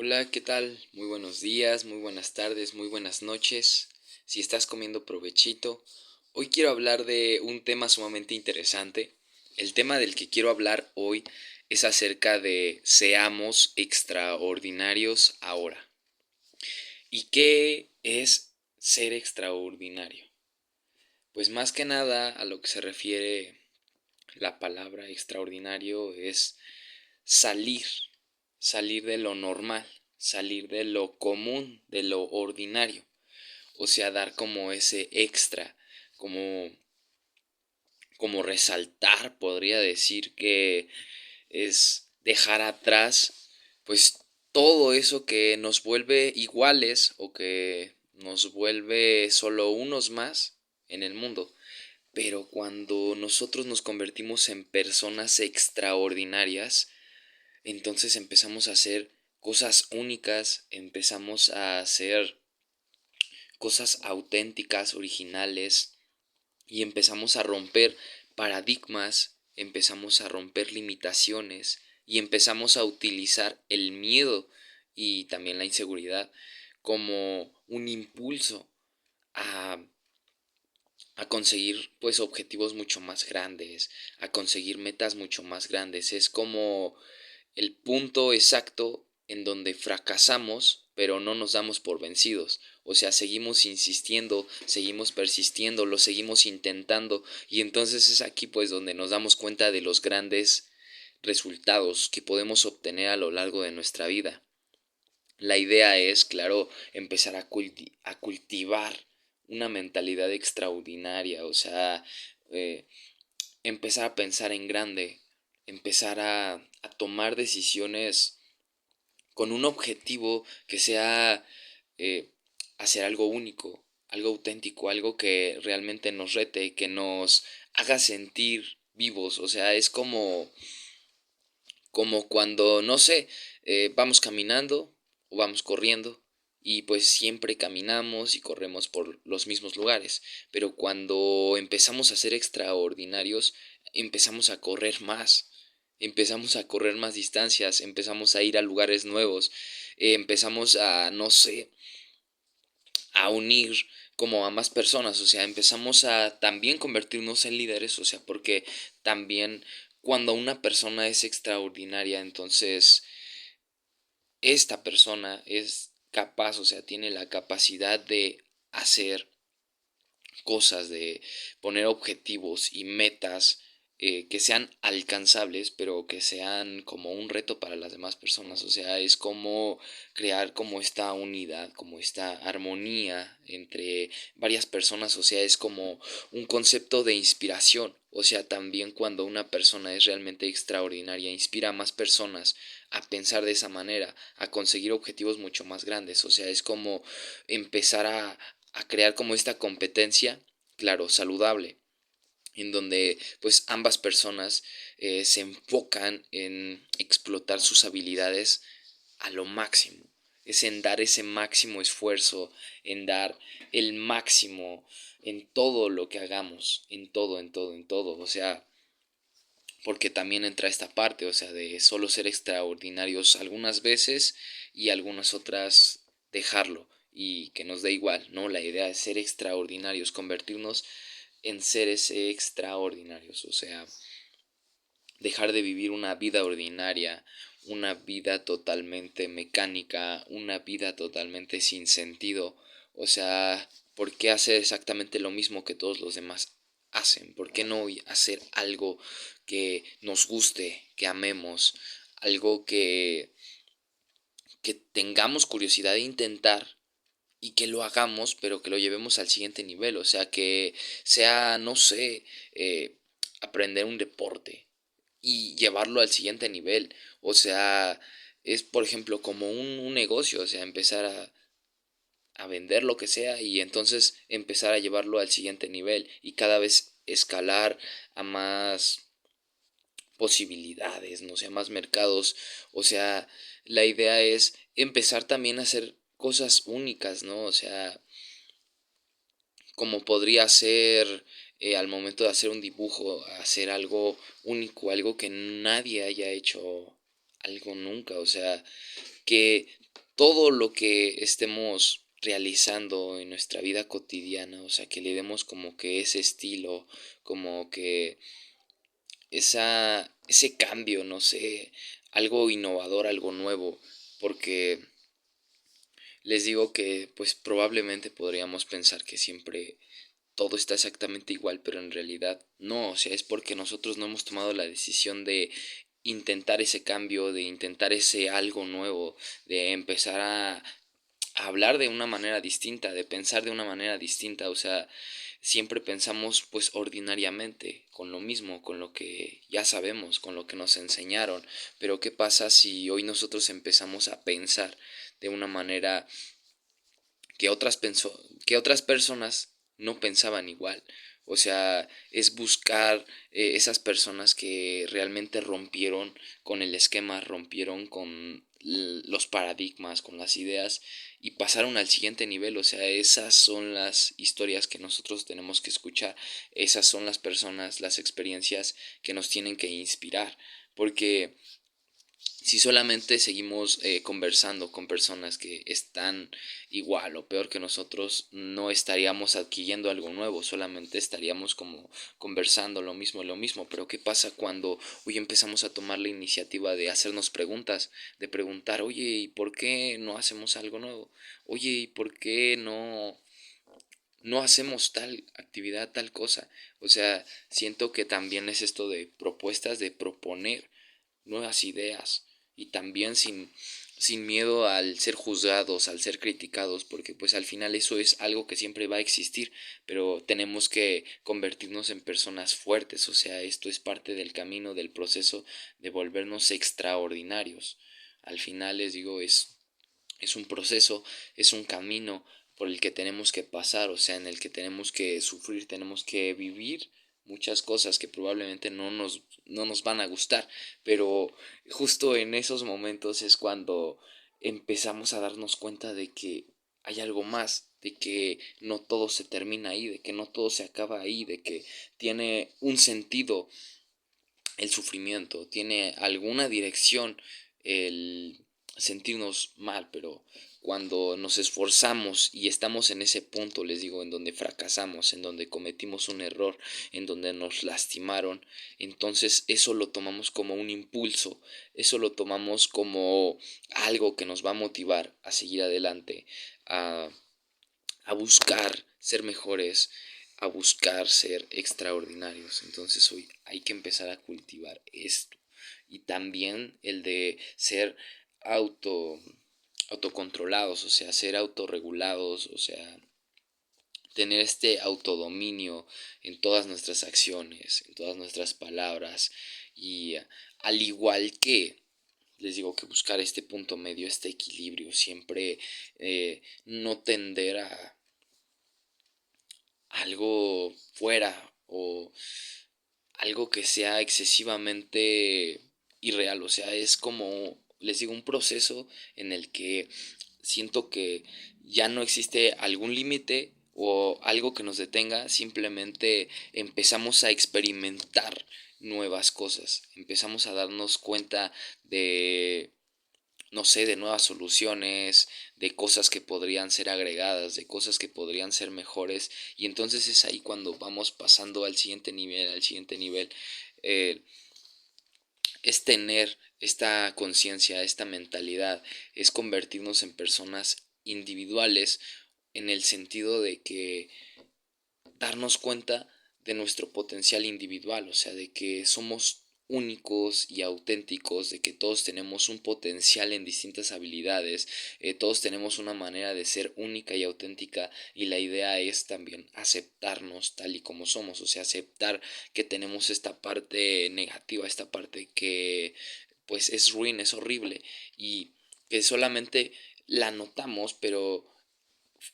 Hola, ¿qué tal? Muy buenos días, muy buenas tardes, muy buenas noches. Si estás comiendo provechito, hoy quiero hablar de un tema sumamente interesante. El tema del que quiero hablar hoy es acerca de seamos extraordinarios ahora. ¿Y qué es ser extraordinario? Pues más que nada a lo que se refiere la palabra extraordinario es salir, salir de lo normal, salir de lo común, de lo ordinario, o sea, dar como ese extra, como, como resaltar, podría decir que es dejar atrás, pues todo eso que nos vuelve iguales o que nos vuelve solo unos más en el mundo. Pero cuando nosotros nos convertimos en personas extraordinarias, entonces empezamos a hacer cosas únicas, empezamos a hacer cosas auténticas, originales, y empezamos a romper paradigmas, empezamos a romper limitaciones y empezamos a utilizar el miedo y también la inseguridad como un impulso a, a conseguir pues objetivos mucho más grandes, a conseguir metas mucho más grandes. Es como el punto exacto en donde fracasamos, pero no nos damos por vencidos. O sea, seguimos insistiendo, seguimos persistiendo, lo seguimos intentando y entonces es aquí pues donde nos damos cuenta de los grandes resultados que podemos obtener a lo largo de nuestra vida. La idea es, claro, empezar a cultivar una mentalidad extraordinaria, o sea, eh, empezar a pensar en grande, empezar a tomar decisiones con un objetivo que sea eh, hacer algo único, algo auténtico, algo que realmente nos rete, que nos haga sentir vivos. O sea, es como cuando, no sé, vamos caminando o vamos corriendo y pues siempre caminamos y corremos por los mismos lugares, pero cuando empezamos a ser extraordinarios, empezamos a correr más, empezamos a correr más distancias, empezamos a ir a lugares nuevos, empezamos a, no sé, a unir como a más personas, o sea, empezamos a también convertirnos en líderes, o sea, porque también cuando una persona es extraordinaria, entonces esta persona es capaz, o sea, tiene la capacidad de hacer cosas, de poner objetivos y metas que sean alcanzables, pero que sean como un reto para las demás personas. O sea, es como crear como esta unidad, como esta armonía entre varias personas. O sea, es como un concepto de inspiración. O sea, también cuando una persona es realmente extraordinaria, inspira a más personas a pensar de esa manera, a conseguir objetivos mucho más grandes. O sea, es como empezar a crear como esta competencia, claro, saludable, en donde pues ambas personas se enfocan en explotar sus habilidades a lo máximo. Es en dar ese máximo esfuerzo, en dar el máximo en todo lo que hagamos, en todo, en todo, en todo. O sea, porque también entra esta parte, o sea, de solo ser extraordinarios algunas veces y algunas otras dejarlo y que nos dé igual, ¿no? La idea es ser extraordinarios, convertirnos en seres extraordinarios, o sea, dejar de vivir una vida ordinaria, una vida totalmente mecánica, una vida totalmente sin sentido, o sea, ¿por qué hacer exactamente lo mismo que todos los demás hacen? ¿Por qué no hacer algo que nos guste, que amemos, algo que tengamos curiosidad de intentar y que lo hagamos, pero que lo llevemos al siguiente nivel? O sea, que sea, no sé, aprender un deporte y llevarlo al siguiente nivel. O sea, es por ejemplo como un negocio, o sea, empezar a vender lo que sea y entonces empezar a llevarlo al siguiente nivel y cada vez escalar a más posibilidades, no sé, a más mercados. O sea, la idea es empezar también a hacer cosas únicas, ¿no? O sea, como podría ser al momento de hacer un dibujo, hacer algo único, algo que nadie haya hecho algo nunca, o sea, que todo lo que estemos realizando en nuestra vida cotidiana, o sea, que le demos como que ese estilo, como que ese cambio, no sé, algo innovador, algo nuevo, porque les digo que pues probablemente podríamos pensar que siempre todo está exactamente igual, pero en realidad no, o sea, es porque nosotros no hemos tomado la decisión de intentar ese cambio, de intentar ese algo nuevo, de empezar a hablar de una manera distinta, de pensar de una manera distinta, o sea, siempre pensamos pues ordinariamente, con lo mismo, con lo que ya sabemos, con lo que nos enseñaron, pero ¿qué pasa si hoy nosotros empezamos a pensar de una manera que otras personas no pensaban igual? O sea, es buscar esas personas que realmente rompieron con el esquema, rompieron con los paradigmas, con las ideas y pasaron al siguiente nivel. O sea, esas son las historias que nosotros tenemos que escuchar. Esas son las personas, las experiencias que nos tienen que inspirar. Porque si solamente seguimos conversando con personas que están igual o peor que nosotros, no estaríamos adquiriendo algo nuevo, solamente estaríamos como conversando lo mismo. Pero ¿qué pasa cuando hoy empezamos a tomar la iniciativa de hacernos preguntas, de preguntar, oye, ¿y por qué no hacemos algo nuevo? Oye, ¿y por qué no hacemos tal actividad, tal cosa? O sea, siento que también es esto de propuestas, de proponer nuevas ideas y también sin miedo al ser juzgados, al ser criticados, porque pues al final eso es algo que siempre va a existir, pero tenemos que convertirnos en personas fuertes, o sea, esto es parte del camino, del proceso de volvernos extraordinarios. Al final les digo, es un proceso, es un camino por el que tenemos que pasar, o sea, en el que tenemos que sufrir, tenemos que vivir muchas cosas que probablemente no nos van a gustar, pero justo en esos momentos es cuando empezamos a darnos cuenta de que hay algo más, de que no todo se termina ahí, de que no todo se acaba ahí, de que tiene un sentido el sufrimiento, tiene alguna dirección el sentirnos mal, pero cuando nos esforzamos y estamos en ese punto, les digo, en donde fracasamos, en donde cometimos un error, en donde nos lastimaron, entonces eso lo tomamos como un impulso, eso lo tomamos como algo que nos va a motivar a seguir adelante, a, a buscar ser mejores, a buscar ser extraordinarios. Entonces hoy hay que empezar a cultivar esto. Y también el de ser auto autocontrolados, o sea, ser autorregulados, o sea, tener este autodominio en todas nuestras acciones, en todas nuestras palabras y al igual que les digo que buscar este punto medio, este equilibrio, siempre no tender a algo fuera o algo que sea excesivamente irreal, o sea, es como, les digo, un proceso en el que siento que ya no existe algún límite o algo que nos detenga, simplemente empezamos a experimentar nuevas cosas, empezamos a darnos cuenta de no sé, de nuevas soluciones, de cosas que podrían ser agregadas, de cosas que podrían ser mejores. Y entonces es ahí cuando vamos pasando al siguiente nivel, al siguiente nivel. Eh, es tener esta conciencia, esta mentalidad, es convertirnos en personas individuales en el sentido de que darnos cuenta de nuestro potencial individual, o sea, de que somos únicos y auténticos, de que todos tenemos un potencial en distintas habilidades, todos tenemos una manera de ser única y auténtica y la idea es también aceptarnos tal y como somos, o sea, aceptar que tenemos esta parte negativa, esta parte que pues es ruin, es horrible y que solamente la notamos, pero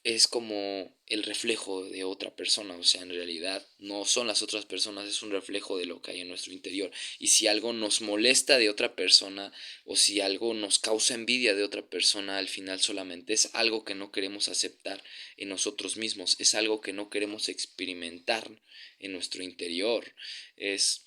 es como el reflejo de otra persona, o sea, en realidad no son las otras personas, es un reflejo de lo que hay en nuestro interior. Y si algo nos molesta de otra persona o si algo nos causa envidia de otra persona, al final solamente es algo que no queremos aceptar en nosotros mismos, es algo que no queremos experimentar en nuestro interior. Es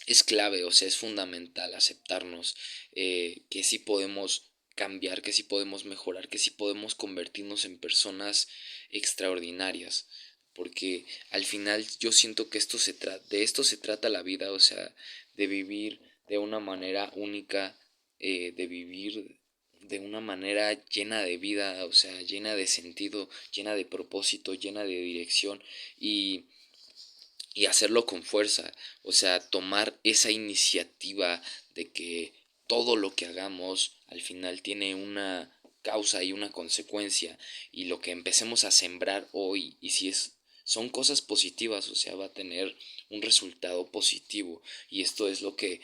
es clave, o sea, es fundamental aceptarnos que sí podemos cambiar, que sí podemos mejorar, que sí podemos convertirnos en personas extraordinarias. Porque al final yo siento que de esto se trata la vida, o sea, de vivir de una manera única, de vivir de una manera llena de vida, o sea, llena de sentido, llena de propósito, llena de dirección y, y hacerlo con fuerza, o sea, tomar esa iniciativa de que todo lo que hagamos al final tiene una causa y una consecuencia y lo que empecemos a sembrar hoy y si es son cosas positivas, o sea, va a tener un resultado positivo y esto es lo que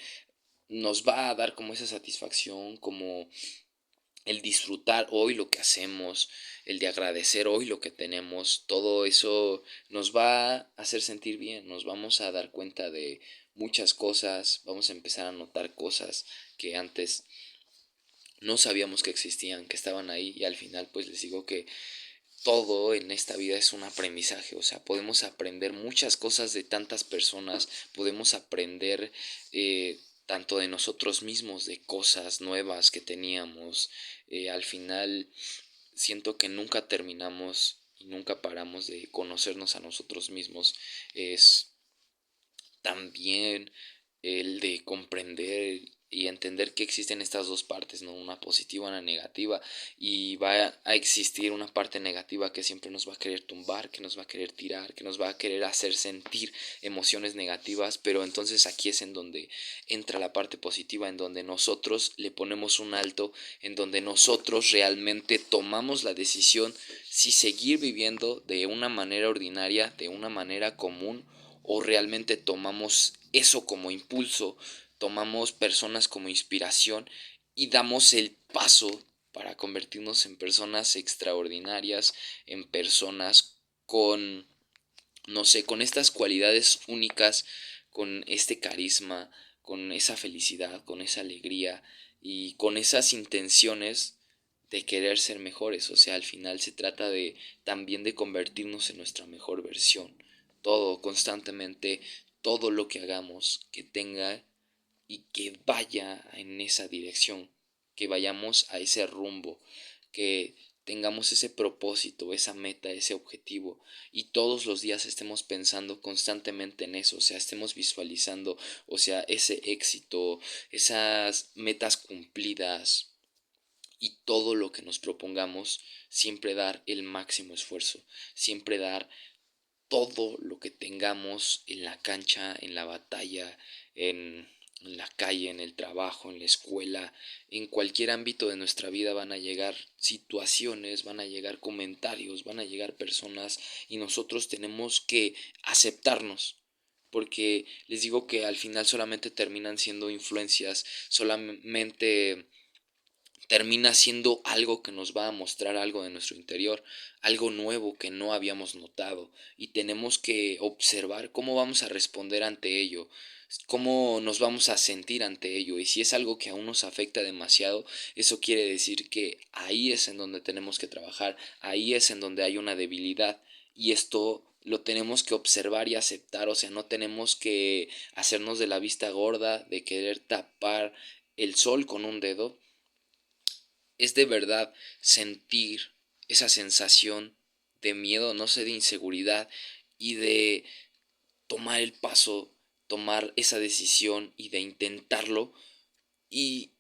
nos va a dar como esa satisfacción, como el disfrutar hoy lo que hacemos, el de agradecer hoy lo que tenemos, todo eso nos va a hacer sentir bien, nos vamos a dar cuenta de muchas cosas, vamos a empezar a notar cosas que antes no sabíamos que existían, que estaban ahí y al final pues les digo que todo en esta vida es un aprendizaje, o sea, podemos aprender muchas cosas de tantas personas, podemos aprender tanto de nosotros mismos, de cosas nuevas que teníamos. Al final siento que nunca terminamos y nunca paramos de conocernos a nosotros mismos. Es también el de comprender y entender que existen estas dos partes, ¿no? Una positiva y una negativa, y va a existir una parte negativa que siempre nos va a querer tumbar, que nos va a querer tirar, que nos va a querer hacer sentir emociones negativas, pero entonces aquí es en donde entra la parte positiva, en donde nosotros le ponemos un alto, en donde nosotros realmente tomamos la decisión si seguir viviendo de una manera ordinaria, de una manera común, o realmente tomamos eso como impulso, tomamos personas como inspiración y damos el paso para convertirnos en personas extraordinarias, en personas con, no sé, con estas cualidades únicas, con este carisma, con esa felicidad, con esa alegría y con esas intenciones de querer ser mejores. O sea, al final se trata de también de convertirnos en nuestra mejor versión. Todo, constantemente, todo lo que hagamos que tenga y que vaya en esa dirección, que vayamos a ese rumbo, que tengamos ese propósito, esa meta, ese objetivo y todos los días estemos pensando constantemente en eso, o sea, estemos visualizando, o sea, ese éxito, esas metas cumplidas y todo lo que nos propongamos, siempre dar el máximo esfuerzo, siempre dar todo lo que tengamos en la cancha, en la batalla, en la calle, en el trabajo, en la escuela, en cualquier ámbito de nuestra vida van a llegar situaciones, van a llegar comentarios, van a llegar personas y nosotros tenemos que aceptarnos. Porque les digo que al final solamente terminan siendo influencias, solamente termina siendo algo que nos va a mostrar algo de nuestro interior, algo nuevo que no habíamos notado y tenemos que observar cómo vamos a responder ante ello, cómo nos vamos a sentir ante ello y si es algo que aún nos afecta demasiado, eso quiere decir que ahí es en donde tenemos que trabajar, ahí es en donde hay una debilidad y esto lo tenemos que observar y aceptar, o sea, no tenemos que hacernos de la vista gorda, de querer tapar el sol con un dedo, es de verdad sentir esa sensación de miedo, no sé, de inseguridad y de tomar el paso, tomar esa decisión y de intentarlo y,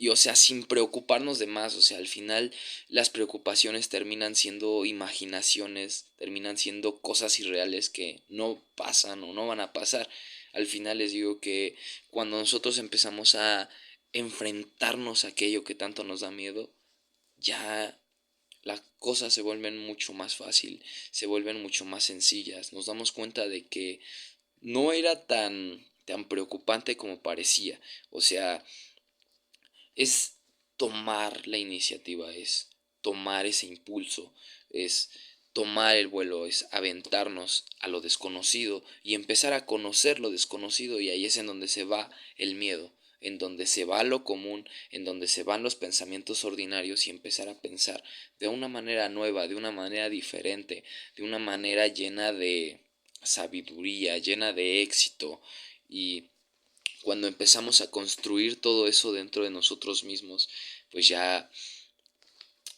o sea, sin preocuparnos de más, o sea, al final las preocupaciones terminan siendo imaginaciones, terminan siendo cosas irreales que no pasan o no van a pasar. Al final les digo que cuando nosotros empezamos a enfrentarnos a aquello que tanto nos da miedo, ya las cosas se vuelven mucho más fácil, se vuelven mucho más sencillas. Nos damos cuenta de que no era tan preocupante como parecía. O sea, es tomar la iniciativa, es tomar ese impulso, es tomar el vuelo, es aventarnos a lo desconocido y empezar a conocer lo desconocido y ahí es en donde se va el miedo, en donde se va lo común, en donde se van los pensamientos ordinarios y empezar a pensar de una manera nueva, de una manera diferente, de una manera llena de sabiduría, llena de éxito y cuando empezamos a construir todo eso dentro de nosotros mismos, pues ya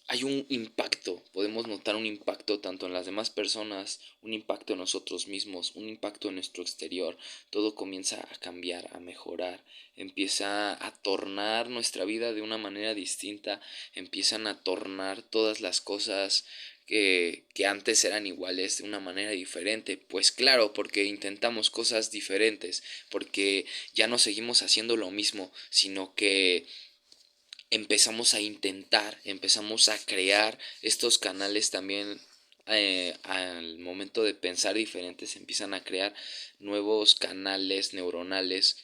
hay un impacto, podemos notar un impacto tanto en las demás personas, un impacto en nosotros mismos, un impacto en nuestro exterior. Todo comienza a cambiar, a mejorar, empieza a tornar nuestra vida de una manera distinta, empiezan a tornar todas las cosas que antes eran iguales de una manera diferente. Pues claro, porque intentamos cosas diferentes, porque ya no seguimos haciendo lo mismo, sino que empezamos a intentar, empezamos a crear estos canales también. Al momento de pensar diferente se empiezan a crear nuevos canales neuronales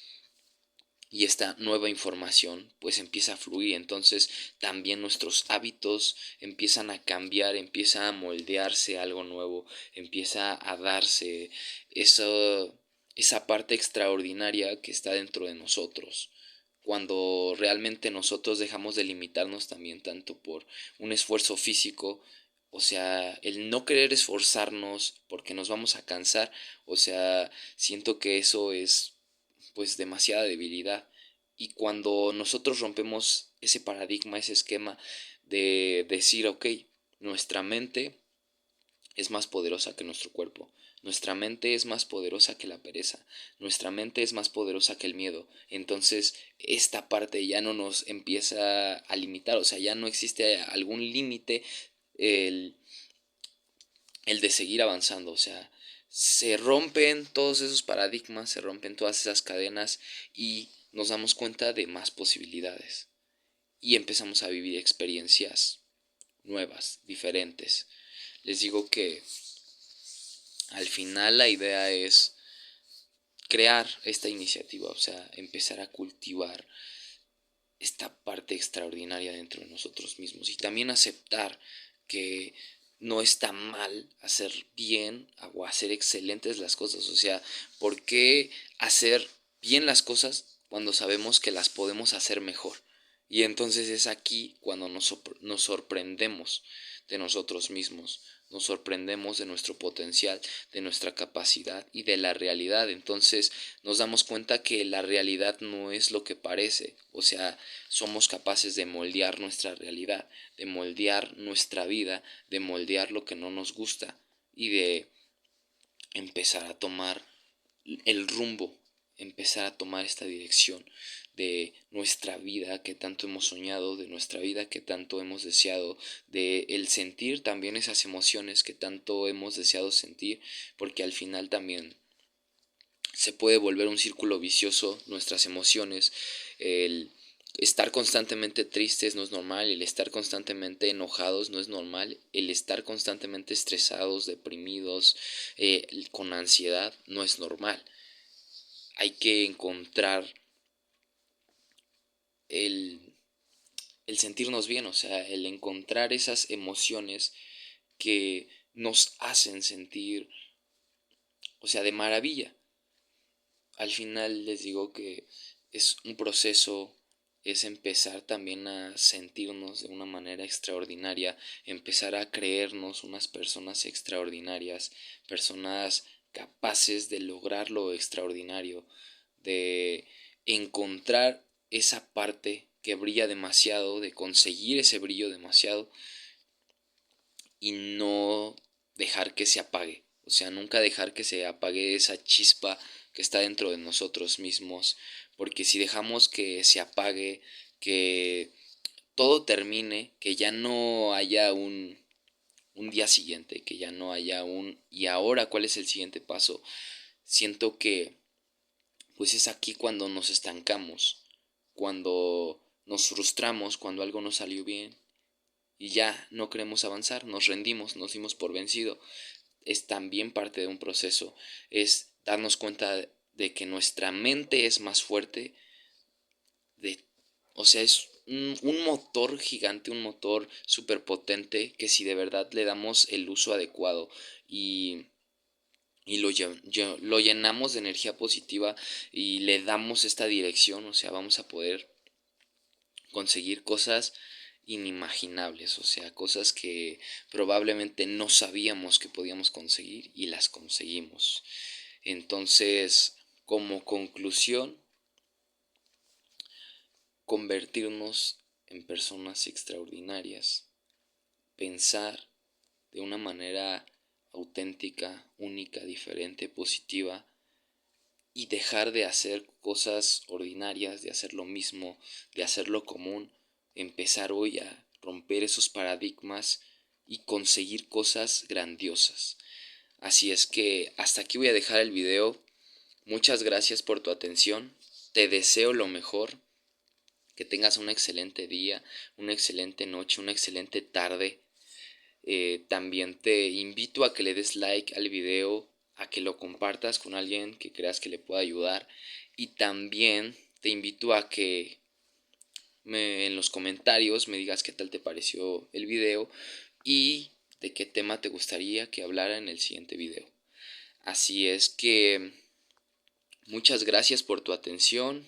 y esta nueva información pues empieza a fluir. Entonces también nuestros hábitos empiezan a cambiar, empieza a moldearse algo nuevo, empieza a darse esa parte extraordinaria que está dentro de nosotros, cuando realmente nosotros dejamos de limitarnos también tanto por un esfuerzo físico, o sea, el no querer esforzarnos porque nos vamos a cansar. O sea, siento que eso es pues demasiada debilidad. Y cuando nosotros rompemos ese paradigma, ese esquema de decir, ok, nuestra mente es más poderosa que nuestro cuerpo. Nuestra mente es más poderosa que la pereza. Nuestra mente es más poderosa que el miedo. Entonces, esta parte ya no nos empieza a limitar. O sea, ya no existe algún límite el, el de seguir avanzando. O sea, se rompen todos esos paradigmas, se rompen todas esas cadenas y nos damos cuenta de más posibilidades. Y empezamos a vivir experiencias nuevas, diferentes. Les digo que al final la idea es crear esta iniciativa, o sea, empezar a cultivar esta parte extraordinaria dentro de nosotros mismos y también aceptar que no está mal hacer bien o hacer excelentes las cosas. O sea, ¿por qué hacer bien las cosas cuando sabemos que las podemos hacer mejor? Y entonces es aquí cuando nos sorprendemos de nosotros mismos, nos sorprendemos de nuestro potencial, de nuestra capacidad y de la realidad. Entonces nos damos cuenta que la realidad no es lo que parece. O sea, somos capaces de moldear nuestra realidad, de moldear nuestra vida, de moldear lo que no nos gusta y de empezar a tomar el rumbo, empezar a tomar esta dirección de nuestra vida que tanto hemos soñado, de nuestra vida que tanto hemos deseado, de el sentir también esas emociones que tanto hemos deseado sentir, porque al final también se puede volver un círculo vicioso nuestras emociones. El estar constantemente tristes no es normal, el estar constantemente enojados no es normal, el estar constantemente estresados, deprimidos, con ansiedad no es normal. Hay que encontrar el, el sentirnos bien, o sea, el encontrar esas emociones que nos hacen sentir, o sea, de maravilla. Al final les digo que es un proceso, es empezar también a sentirnos de una manera extraordinaria, empezar a creernos unas personas extraordinarias, personas capaces de lograr lo extraordinario, de encontrar esa parte que brilla demasiado, de conseguir ese brillo demasiado y no dejar que se apague. O sea, nunca dejar que se apague esa chispa que está dentro de nosotros mismos. Porque si dejamos que se apague, que todo termine, que ya no haya un día siguiente, que ya no haya un y ahora cuál es el siguiente paso, siento que pues es aquí cuando nos estancamos, cuando nos frustramos, cuando algo no salió bien y ya no queremos avanzar, nos rendimos, nos dimos por vencido. Es también parte de un proceso, es darnos cuenta de que nuestra mente es más fuerte, de, o sea, es un motor gigante, un motor súper potente que si de verdad le damos el uso adecuado y lo llenamos de energía positiva y le damos esta dirección, o sea, vamos a poder conseguir cosas inimaginables, o sea, cosas que probablemente no sabíamos que podíamos conseguir y las conseguimos. Entonces, como conclusión, convertirnos en personas extraordinarias, pensar de una manera auténtica, única, diferente, positiva, y dejar de hacer cosas ordinarias, de hacer lo mismo, de hacer lo común, empezar hoy a romper esos paradigmas y conseguir cosas grandiosas. Así es que hasta aquí voy a dejar el video. Muchas gracias por tu atención. Te deseo lo mejor. Que tengas un excelente día, una excelente noche, una excelente tarde. También te invito a que le des like al video, a que lo compartas con alguien que creas que le pueda ayudar. Y también te invito a que en los comentarios me digas qué tal te pareció el video y de qué tema te gustaría que hablara en el siguiente video. Así es que muchas gracias por tu atención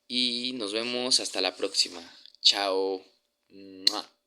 y nos vemos hasta la próxima. Chao. ¡Mua!